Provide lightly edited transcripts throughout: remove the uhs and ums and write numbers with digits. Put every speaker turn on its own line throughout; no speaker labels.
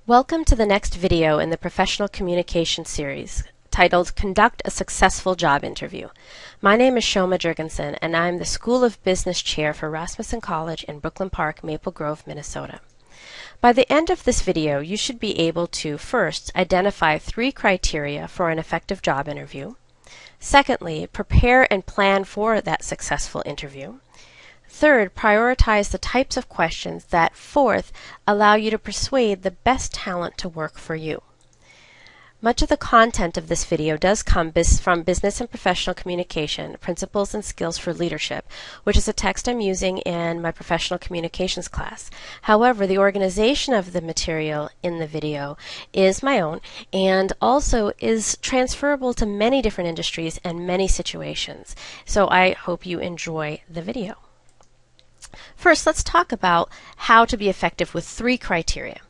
Welcome to the next video in the Professional Communication series titled Conduct a Successful Job Interview. My name is Shoma Jurgensen and I'm the School of Business Chair for Rasmussen College in Brooklyn Park, Maple Grove, Minnesota. By the end of this video, you should be able to first identify 3 criteria for an effective job interview. Secondly, prepare and plan for that successful interview. Third, prioritize the types of questions that, fourth, allow you to persuade the best talent to work for you. Much of the content of this video does come from Business and Professional Communication, Principles and Skills for Leadership, which is a text I'm using in my professional communications class. However, the organization of the material in the video is my own and also is transferable to many different industries and many situations. So I hope you enjoy the video. First, let's talk about how to be effective with 3 criteria.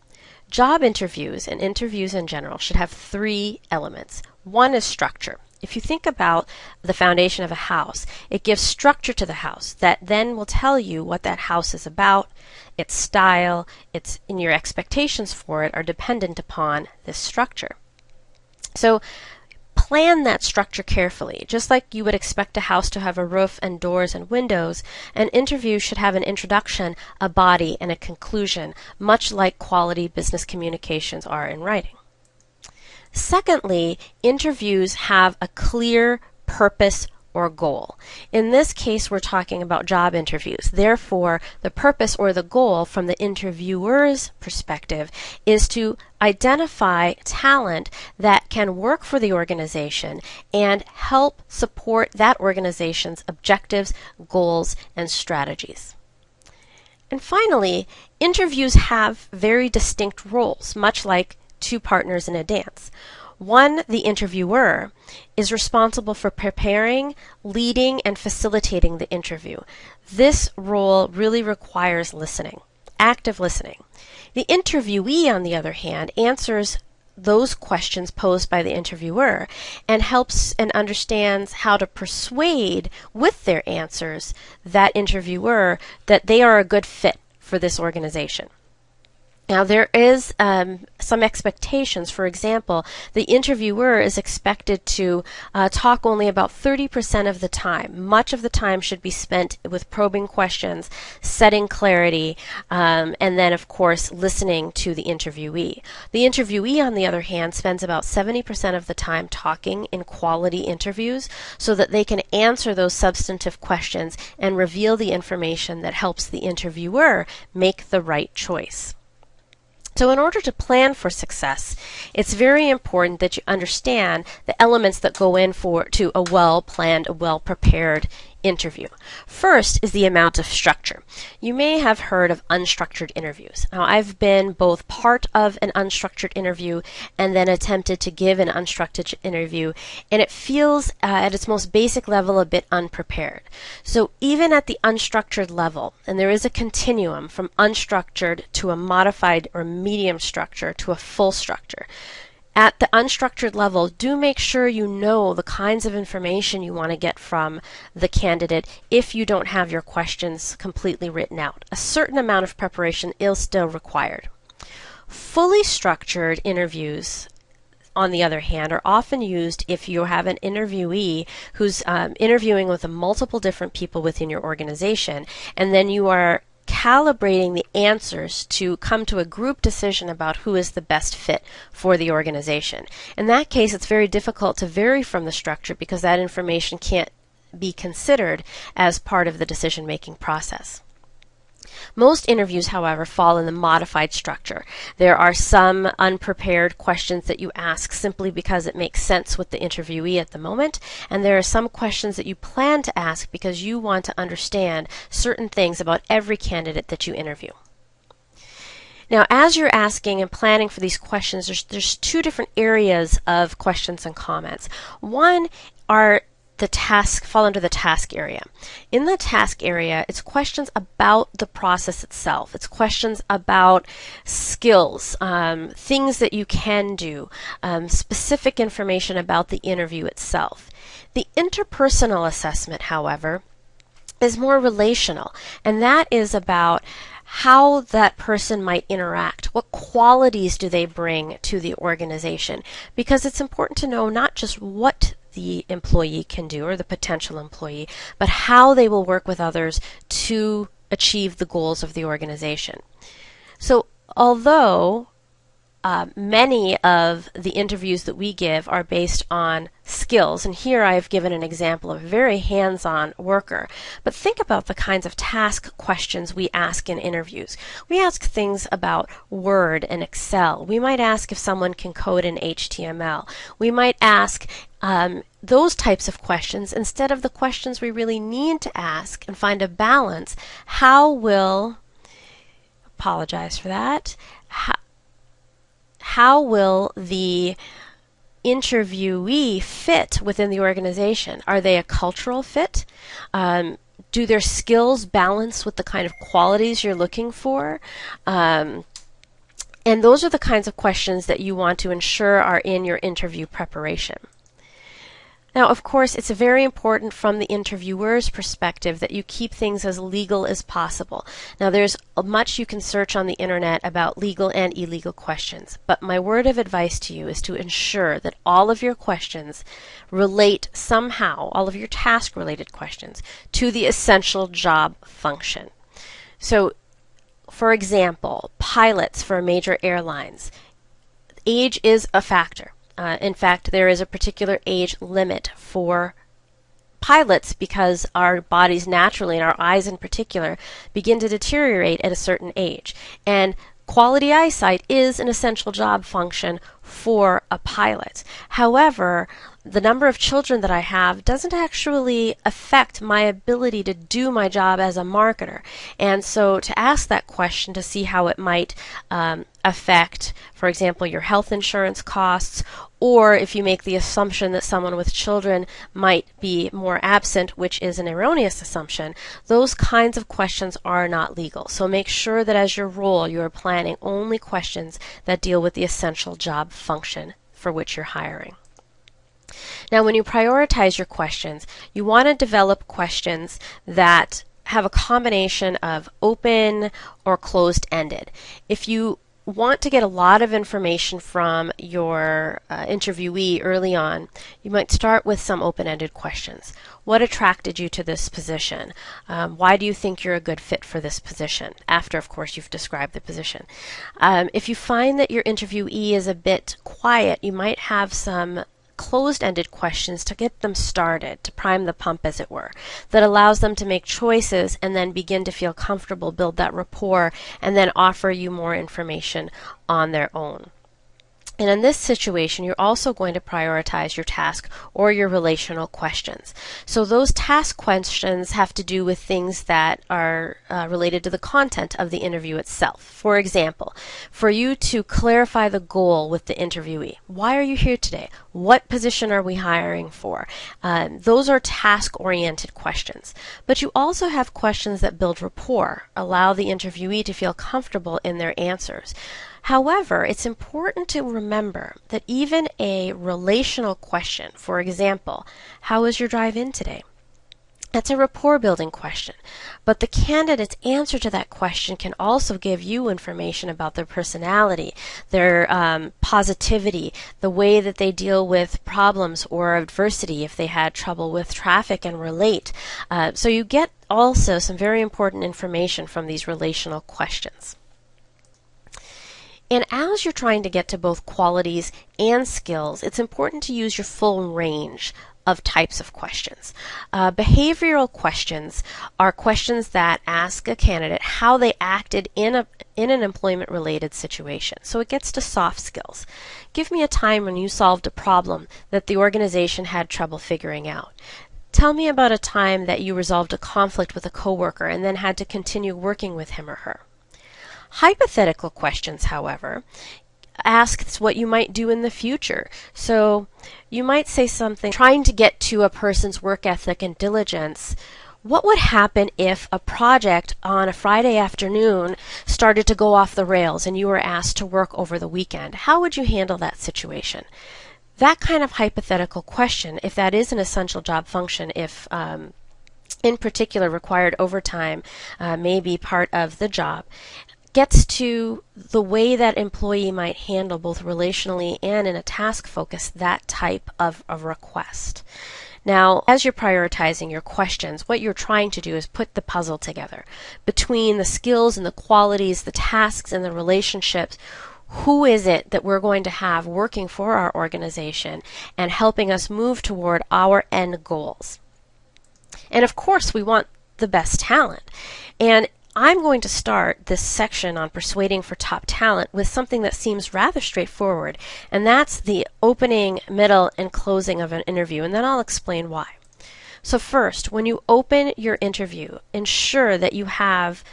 Job interviews and interviews in general should have 3 elements. One is structure. If you think about the foundation of a house, it gives structure to the house that then will tell you what that house is about, its style, and your expectations for it are dependent upon this structure. So plan that structure carefully. Just like you would expect a house to have a roof and doors and windows, an interview should have an introduction, a body, and a conclusion, much like quality business communications are in writing. Secondly, interviews have a clear purpose or goal. In this case, we're talking about job interviews. Therefore, the purpose or the goal from the interviewer's perspective is to identify talent that can work for the organization and help support that organization's objectives, goals, and strategies. And finally, interviews have very distinct roles, much like 2 partners in a dance. One, the interviewer, is responsible for preparing, leading, and facilitating the interview. This role really requires listening, active listening. The interviewee, on the other hand, answers those questions posed by the interviewer and helps and understands how to persuade with their answers that interviewer that they are a good fit for this organization. Now, there is some expectations. For example, the interviewer is expected to talk only about 30% of the time. Much of the time should be spent with probing questions, setting clarity, and then, of course, listening to the interviewee. The interviewee, on the other hand, spends about 70% of the time talking in quality interviews so that they can answer those substantive questions and reveal the information that helps the interviewer make the right choice. So in order to plan for success, it's very important that you understand the elements that go to a well-planned, a well-prepared interview. First is the amount of structure. You may have heard of unstructured interviews. Now, I've been both part of an unstructured interview and then attempted to give an unstructured interview, and it feels at its most basic level a bit unprepared. So even at the unstructured level, and there is a continuum from unstructured to a modified or medium structure to a full structure. At the unstructured level, do make sure you know the kinds of information you want to get from the candidate if you don't have your questions completely written out. A certain amount of preparation is still required. Fully structured interviews, on the other hand, are often used if you have an interviewee who's interviewing with multiple different people within your organization, and then you are calibrating the answers to come to a group decision about who is the best fit for the organization. In that case, it's very difficult to vary from the structure because that information can't be considered as part of the decision-making process. Most interviews, however, fall in the modified structure. There are some unprepared questions that you ask simply because it makes sense with the interviewee at the moment, and there are some questions that you plan to ask because you want to understand certain things about every candidate that you interview. Now, as you're asking and planning for these questions, there's 2 different areas of questions and comments. One are fall under the task area. In the task area, it's questions about the process itself. It's questions about skills, things that you can do, specific information about the interview itself. The interpersonal assessment, however, is more relational, and that is about how that person might interact. What qualities do they bring to the organization? Because it's important to know not just what the employee can do, or the potential employee, but how they will work with others to achieve the goals of the organization. So although many of the interviews that we give are based on skills, and here I've given an example of a very hands-on worker, but think about the kinds of task questions we ask in interviews. We ask things about Word and Excel. We might ask if someone can code in HTML. We might ask those types of questions instead of the questions we really need to ask and find a balance. Apologize for that. How will the interviewee fit within the organization? Are they a cultural fit? Do their skills balance with the kind of qualities you're looking for? And those are the kinds of questions that you want to ensure are in your interview preparation. Now, of course, it's very important from the interviewer's perspective that you keep things as legal as possible. Now, there's much you can search on the internet about legal and illegal questions, but my word of advice to you is to ensure that all of your questions relate somehow, all of your task-related questions, to the essential job function. So, for example, pilots for major airlines, age is a factor. In fact, there is a particular age limit for pilots because our bodies naturally, and our eyes in particular, begin to deteriorate at a certain age. And quality eyesight is an essential job function for a pilot. However, the number of children that I have doesn't actually affect my ability to do my job as a marketer. And so to ask that question to see how it might affect, for example, your health insurance costs, or if you make the assumption that someone with children might be more absent, which is an erroneous assumption, those kinds of questions are not legal. So make sure that as your role, you are planning only questions that deal with the essential job function for which you're hiring. Now, when you prioritize your questions, you want to develop questions that have a combination of open or closed-ended. If you want to get a lot of information from your interviewee early on, you might start with some open-ended questions. What attracted you to this position? Why do you think you're a good fit for this position? After, of course, you've described the position. If you find that your interviewee is a bit quiet, you might have some closed-ended questions to get them started, to prime the pump, as it were, that allows them to make choices and then begin to feel comfortable, build that rapport, and then offer you more information on their own. And in this situation, you're also going to prioritize your task or your relational questions. So those task questions have to do with things that are related to the content of the interview itself. For example, for you to clarify the goal with the interviewee. Why are you here today? What position are we hiring for? Those are task-oriented questions. But you also have questions that build rapport, allow the interviewee to feel comfortable in their answers. However, it's important to remember that even a relational question, for example, how was your drive in today? That's a rapport building question. But the candidate's answer to that question can also give you information about their personality, their positivity, the way that they deal with problems or adversity if they had trouble with traffic and relate. So you get also some very important information from these relational questions. And as you're trying to get to both qualities and skills, it's important to use your full range of types of questions. Behavioral questions are questions that ask a candidate how they acted in an employment-related situation. So it gets to soft skills. Give me a time when you solved a problem that the organization had trouble figuring out. Tell me about a time that you resolved a conflict with a coworker and then had to continue working with him or her. Hypothetical questions, however, ask what you might do in the future. So you might say something trying to get to a person's work ethic and diligence. What would happen if a project on a Friday afternoon started to go off the rails and you were asked to work over the weekend? How would you handle that situation? That kind of hypothetical question, if that is an essential job function, if in particular required overtime, may be part of the job, gets to the way that employee might handle both relationally and in a task focus that type of a request. Now, as you're prioritizing your questions, what you're trying to do is put the puzzle together between the skills and the qualities, the tasks and the relationships. Who is it that we're going to have working for our organization and helping us move toward our end goals? And of course, we want the best talent. And I'm going to start this section on persuading for top talent with something that seems rather straightforward, and that's the opening, middle, and closing of an interview, and then I'll explain why. So first, when you open your interview, ensure that you have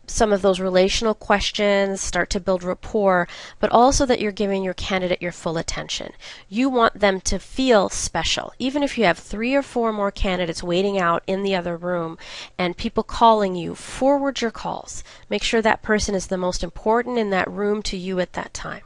some of those relational questions, start to build rapport, but also that you're giving your candidate your full attention. You want them to feel special. Even if you have 3 or 4 more candidates waiting out in the other room and people calling you, forward your calls. Make sure that person is the most important in that room to you at that time.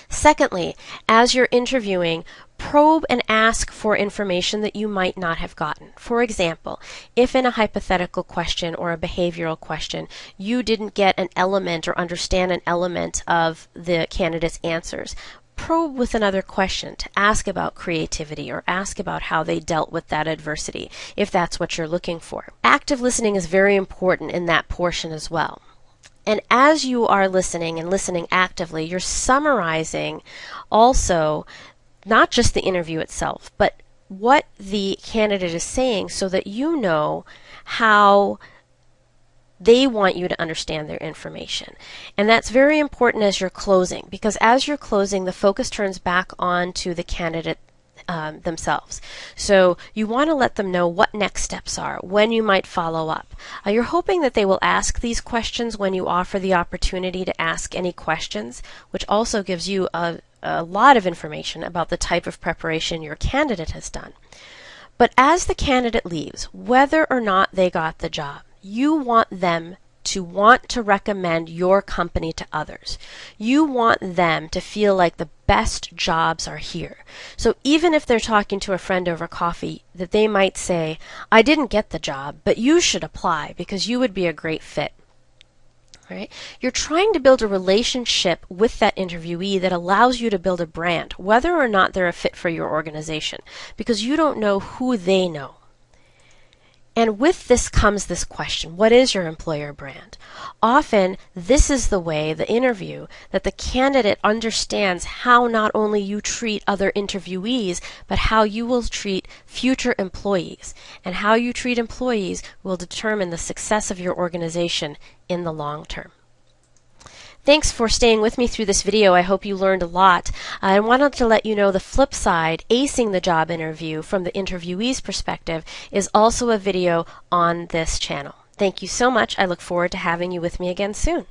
Secondly, as you're interviewing, probe and ask for information that you might not have gotten. For example, if in a hypothetical question or a behavioral question you didn't get an element or understand an element of the candidate's answers, probe with another question to ask about creativity or ask about how they dealt with that adversity, if that's what you're looking for. Active listening is very important in that portion as well. And as you are listening and listening actively, you're summarizing also not just the interview itself, but what the candidate is saying so that you know how they want you to understand their information. And that's very important as you're closing, because as you're closing, the focus turns back on to the candidate themselves. So you want to let them know what next steps are, when you might follow up. You're hoping that they will ask these questions when you offer the opportunity to ask any questions, which also gives you a lot of information about the type of preparation your candidate has done. But as the candidate leaves, whether or not they got the job, you want them to want to recommend your company to others. You want them to feel like the best jobs are here. So even if they're talking to a friend over coffee, that they might say, I didn't get the job, but you should apply because you would be a great fit. Right? You're trying to build a relationship with that interviewee that allows you to build a brand, whether or not they're a fit for your organization, because you don't know who they know. And with this comes this question, what is your employer brand? Often, this is the way, the interview, that the candidate understands how not only you treat other interviewees, but how you will treat future employees. And how you treat employees will determine the success of your organization in the long term. Thanks for staying with me through this video. I hope you learned a lot. I wanted to let you know the flip side, acing the job interview from the interviewee's perspective, is also a video on this channel. Thank you so much. I look forward to having you with me again soon.